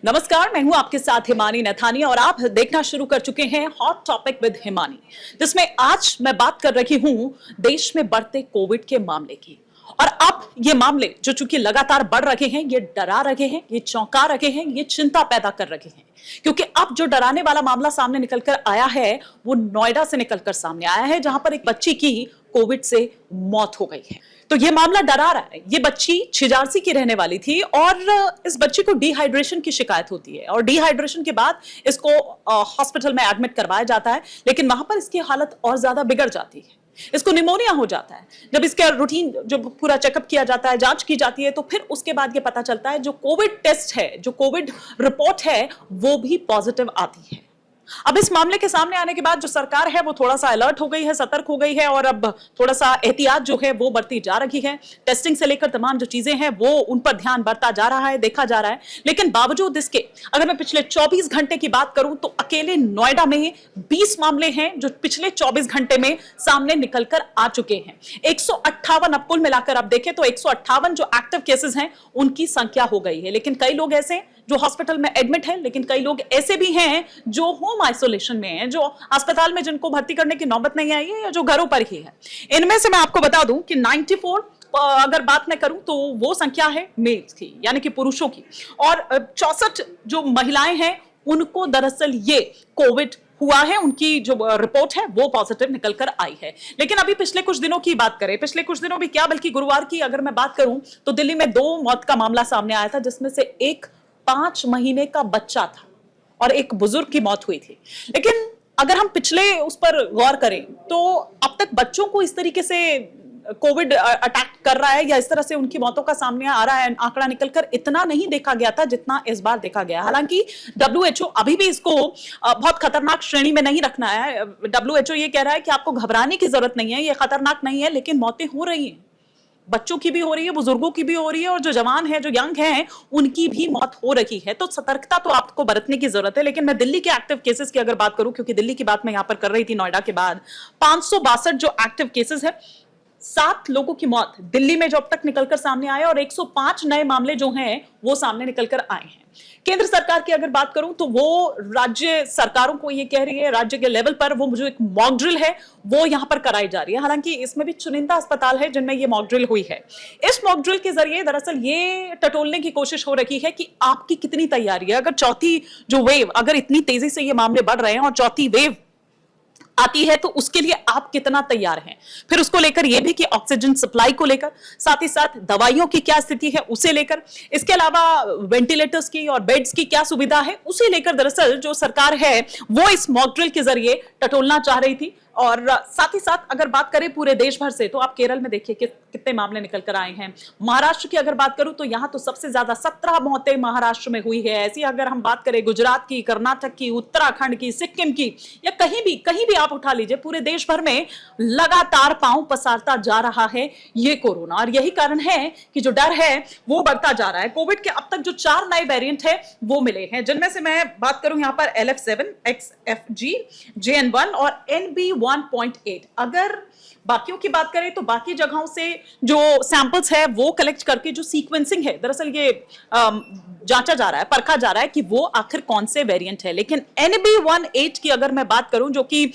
नमस्कार, मैं हूं आपके साथ हिमानी नथानी और आप देखना शुरू कर चुके हैं हॉट टॉपिक विद हिमानी, जिसमें आज मैं बात कर रही हूं देश में बढ़ते कोविड के मामले की। और अब ये मामले जो चूंकि लगातार बढ़ रहे हैं, ये डरा रहे हैं, ये चौंका रहे हैं, ये चिंता पैदा कर रहे हैं, क्योंकि अब जो डराने वाला मामला सामने निकलकर आया है वो नोएडा से निकलकर सामने आया है, जहां पर एक बच्ची की कोविड से मौत हो गई है। तो ये मामला डरा रहा है। ये बच्ची छिजारसी की रहने वाली थी और इस बच्ची को डिहाइड्रेशन की शिकायत होती है और डिहाइड्रेशन के बाद इसको हॉस्पिटल में एडमिट करवाया जाता है, लेकिन वहां पर इसकी हालत और ज्यादा बिगड़ जाती है। इसको निमोनिया हो जाता है। जब इसका रूटीन जो पूरा चेकअप किया जाता है, जांच की जाती है, तो फिर उसके बाद ये पता चलता है जो कोविड टेस्ट है, जो कोविड रिपोर्ट है, वो भी पॉजिटिव आती है। अब इस मामले के सामने आने के बाद जो सरकार है वो थोड़ा सा अलर्ट हो गई है, सतर्क हो गई है और अब थोड़ा सा एहतियात जो है वो बढ़ती जा रही है। टेस्टिंग से लेकर तमाम जो चीजें हैं वो उन पर ध्यान बढ़ता जा रहा है, देखा जा रहा है। लेकिन बावजूद इसके अगर मैं पिछले 24 घंटे की बात करूं तो अकेले नोएडा में 20 मामले हैं जो पिछले 24 घंटे में सामने निकलकर आ चुके हैं। 158 अब कुल मिलाकर आप देखें तो 158 जो एक्टिव केसेस हैं उनकी संख्या हो गई है। लेकिन कई लोग ऐसे जो हॉस्पिटल में एडमिट है, लेकिन कई लोग ऐसे भी हैं जो होम आइसोलेशन में हैं, जो अस्पताल में जिनको भर्ती करने की नौबत नहीं आई है या जो घरों पर ही है। इनमें से मैं आपको बता दूं कि 94 अगर बात मैं करूं तो वो संख्या है मेल्स की, यानी कि पुरुषों की, और 64 जो महिलाएं हैं उनको दरअसल ये कोविड हुआ है, उनकी जो रिपोर्ट है वो पॉजिटिव निकलकर आई है। लेकिन अभी पिछले कुछ दिनों की बात करें, पिछले कुछ दिनों भी क्या बल्कि गुरुवार की अगर मैं बात करूं तो दिल्ली में 2 मौत का मामला सामने आया था, जिसमें से एक 5 महीने का बच्चा था और एक बुजुर्ग की मौत हुई थी। लेकिन अगर हम पिछले उस पर गौर करें तो अब तक बच्चों को इस तरीके से कोविड अटैक कर रहा है या इस तरह से उनकी मौतों का सामने आ रहा है आंकड़ा निकलकर इतना नहीं देखा गया था जितना इस बार देखा गया। हालांकि WHO अभी भी इसको बहुत खतरनाक श्रेणी में नहीं रखना है। WHO ये कह रहा है कि आपको घबराने की जरूरत नहीं है, ये खतरनाक नहीं है, लेकिन मौतें हो रही हैं, बच्चों की भी हो रही है, बुजुर्गों की भी हो रही है और जो जवान है, जो यंग हैं, उनकी भी मौत हो रही है। तो सतर्कता तो आपको बरतने की जरूरत है। लेकिन मैं दिल्ली के एक्टिव केसेस की अगर बात करूं, क्योंकि दिल्ली की बात मैं यहां पर कर रही थी नोएडा के बाद, 562 जो एक्टिव केसेस है, 7 लोगों की मौत दिल्ली में जो अब तक निकलकर सामने आए और 105 नए मामले जो हैं वो सामने निकलकर आए हैं। केंद्र सरकार की अगर बात करूं तो वो राज्य सरकारों को ये कह रही है, राज्य के लेवल पर वो जो एक मॉक ड्रिल है वो यहां पर कराई जा रही है। हालांकि इसमें भी चुनिंदा अस्पताल है जिनमें ये मॉक ड्रिल हुई है। इस मॉक ड्रिल के जरिए दरअसल ये टटोलने की कोशिश हो रही है कि आपकी कितनी तैयारी है। अगर चौथी जो वेव, अगर इतनी तेजी से ये मामले बढ़ रहे हैं और चौथी वेव आती है तो उसके लिए आप कितना तैयार हैं। फिर उसको लेकर यह भी कि ऑक्सीजन सप्लाई को लेकर, साथ ही साथ दवाइयों की क्या स्थिति है उसे लेकर, इसके अलावा वेंटिलेटर्स की और बेड्स की क्या सुविधा है उसे लेकर दरअसल जो सरकार है वो इस मॉक ड्रिल के जरिए टटोलना चाह रही थी। और साथ ही साथ अगर बात करें पूरे देश भर से तो आप केरल में देखिए कि कितने मामले निकल कर आए हैं। महाराष्ट्र की अगर बात करूं तो यहां तो सबसे ज्यादा 17 मौतें महाराष्ट्र में हुई है। ऐसी अगर हम बात करें गुजरात की, कर्नाटक की, उत्तराखंड की, सिक्किम की, या कहीं भी आप उठा लीजिए, पूरे देश भर में लगातार पांव पसारता जा रहा है ये कोरोना। और यही कारण है कि जो डर है वो बढ़ता जा रहा है। कोविड के अब तक जो 4 नए वेरिएंट है वो मिले हैं, जिनमें से मैं बात करूं यहां पर LF7, XFG, JN1 और NB1.8। अगर बाकियों की बात करें तो बाकी जगहों से जो सैंपल्स है वो कलेक्ट करके जो सीक्वेंसिंग है दरअसल ये जांचा जा रहा है, परखा जा रहा है कि वो आखिर कौन से वेरिएंट है। लेकिन NB1.8 की अगर मैं बात करूं, जो कि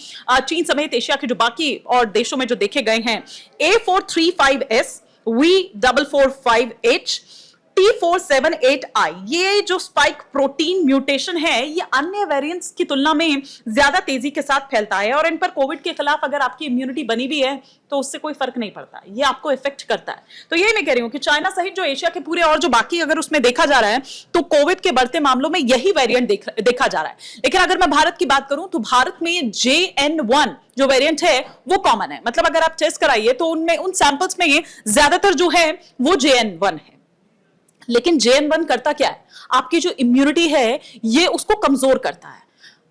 चीन समेत एशिया के जो बाकी और देशों में जो देखे गए हैं, A435S, V445H, T478I, ये जो स्पाइक प्रोटीन म्यूटेशन है ये अन्य वेरिएंट्स की तुलना में ज्यादा तेजी के साथ फैलता है और इन पर कोविड के खिलाफ अगर आपकी इम्यूनिटी बनी भी है तो उससे कोई फर्क नहीं पड़ता, ये आपको इफेक्ट करता है। तो ये मैं कह रही हूं कि चाइना सहित जो एशिया के पूरे और जो बाकी अगर उसमें देखा जा रहा है तो कोविड के बढ़ते मामलों में यही वेरिएंट देखा जा रहा है। लेकिन अगर मैं भारत की बात करूं तो भारत में JN1 जो वेरिएंट है वो कॉमन है। मतलब अगर आप टेस्ट कराइए तो उनमें उन सैंपल्स में ज्यादातर जो है वो JN1 है। लेकिन JN1 करता क्या है, आपकी जो इम्यूनिटी है ये उसको कमजोर करता है।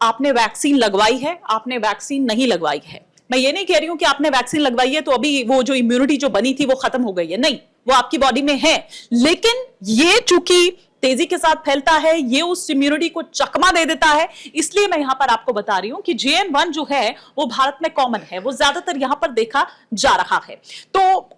आपने वैक्सीन लगवाई है, आपने वैक्सीन नहीं लगवाई है, मैं ये नहीं कह रही हूं कि आपने वैक्सीन लगवाई है तो अभी वो जो इम्यूनिटी जो बनी थी वो खत्म हो गई है, नहीं, वो आपकी बॉडी में है। लेकिन ये चूंकि तेजी के साथ फैलता है, ये उस इम्यूनिटी को चकमा दे देता है, इसलिए मैं यहां पर आपको बता रही हूं कि JN1 जो है वो भारत में कॉमन है, वो ज्यादातर यहां पर देखा जा रहा है। तो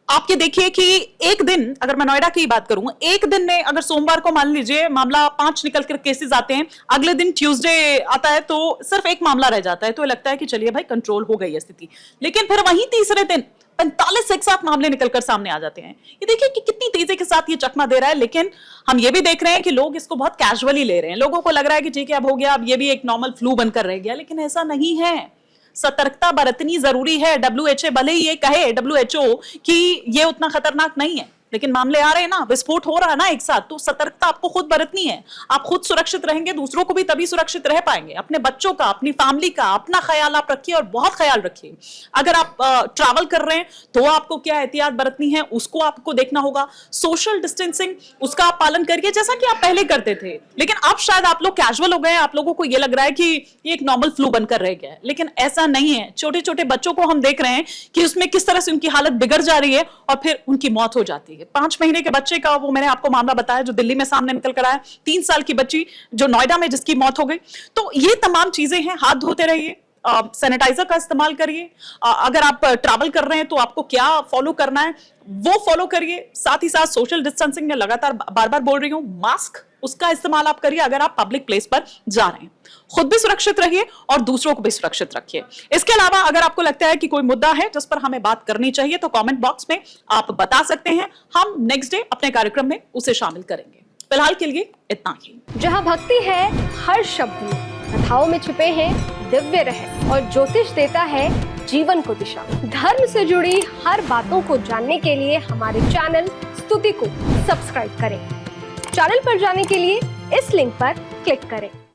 आपके देखिए कि एक दिन, अगर मैं नोएडा की बात करूं, एक दिन में अगर सोमवार को मान लीजिए मामला 5 निकल कर केसेस आते हैं, अगले दिन ट्यूसडे आता है तो सिर्फ एक मामला रह जाता है, तो लगता है कि चलिए भाई कंट्रोल हो गई है स्थिति। लेकिन फिर वहीं तीसरे दिन 45 एक साथ मामले निकलकर सामने आ जाते हैं। ये देखिए कि कितनी तेजी के साथ ये चकमा दे रहा है। लेकिन हम ये भी देख रहे हैं कि लोग इसको बहुत कैजुअली ले रहे हैं। लोगों को लग रहा है कि ठीक है, अब हो गया, अब ये भी एक नॉर्मल फ्लू बनकर रह गया, लेकिन ऐसा नहीं है। सतर्कता बरतनी जरूरी है। डब्ल्यूएचओ भले ही ये कहे, डब्ल्यूएचओ, कि ये उतना खतरनाक नहीं है, लेकिन मामले आ रहे हैं ना, विस्फोट हो रहा है ना एक साथ, तो सतर्कता आपको खुद बरतनी है। आप खुद सुरक्षित रहेंगे, दूसरों को भी तभी सुरक्षित रह पाएंगे। अपने बच्चों का, अपनी फैमिली का, अपना ख्याल आप रखिए और बहुत ख्याल रखिए। अगर आप ट्रैवल कर रहे हैं तो आपको क्या एहतियात बरतनी है, उसको आपको देखना होगा। सोशल डिस्टेंसिंग, उसका आप पालन करिए जैसा कि आप पहले करते थे। लेकिन अब शायद आप लोग कैजुअल हो गए, आप लोगों को यह लग रहा है कि ये एक नॉर्मल फ्लू बनकर रह गया है, लेकिन ऐसा नहीं है। छोटे छोटे बच्चों को हम देख रहे हैं कि उसमें किस तरह से उनकी हालत बिगड़ जा रही है और फिर उनकी मौत हो जाती है। 5 महीने के बच्चे का वो मैंने आपको मामला बताया जो दिल्ली में सामने निकल कर आया, 3 साल की बच्ची जो नोएडा में जिसकी मौत हो गई। तो ये तमाम चीजें हैं। हाथ धोते रहिए, सैनिटाइजर का इस्तेमाल करिए। अगर आप ट्रैवल कर रहे हैं तो आपको क्या फॉलो करना है वो फॉलो करिए। साथ ही साथ सोशल डिस्टेंसिंग में लगातार बार बार बोल रही हूं, मास्क, उसका इस्तेमाल आप करिए अगर आप पब्लिक प्लेस पर जा रहे हैं। खुद भी सुरक्षित रहिए और दूसरों को भी सुरक्षित रखिए। इसके अलावा अगर आपको लगता है कि कोई मुद्दा है जिस पर हमें बात करनी चाहिए तो कमेंट बॉक्स में आप बता सकते हैं। हम नेक्स्ट डे अपने कार्यक्रम में उसे शामिल करेंगे। फिलहाल के लिए इतना ही। जहाँ भक्ति है हर शब्द में, कथाओं में छुपे हैं दिव्य रहस्य और ज्योतिष देता है जीवन को दिशा। धर्म से जुड़ी हर बातों को जानने के लिए हमारे चैनल स्तुति को सब्सक्राइब करें। चैनल पर जाने के लिए इस लिंक पर क्लिक करें।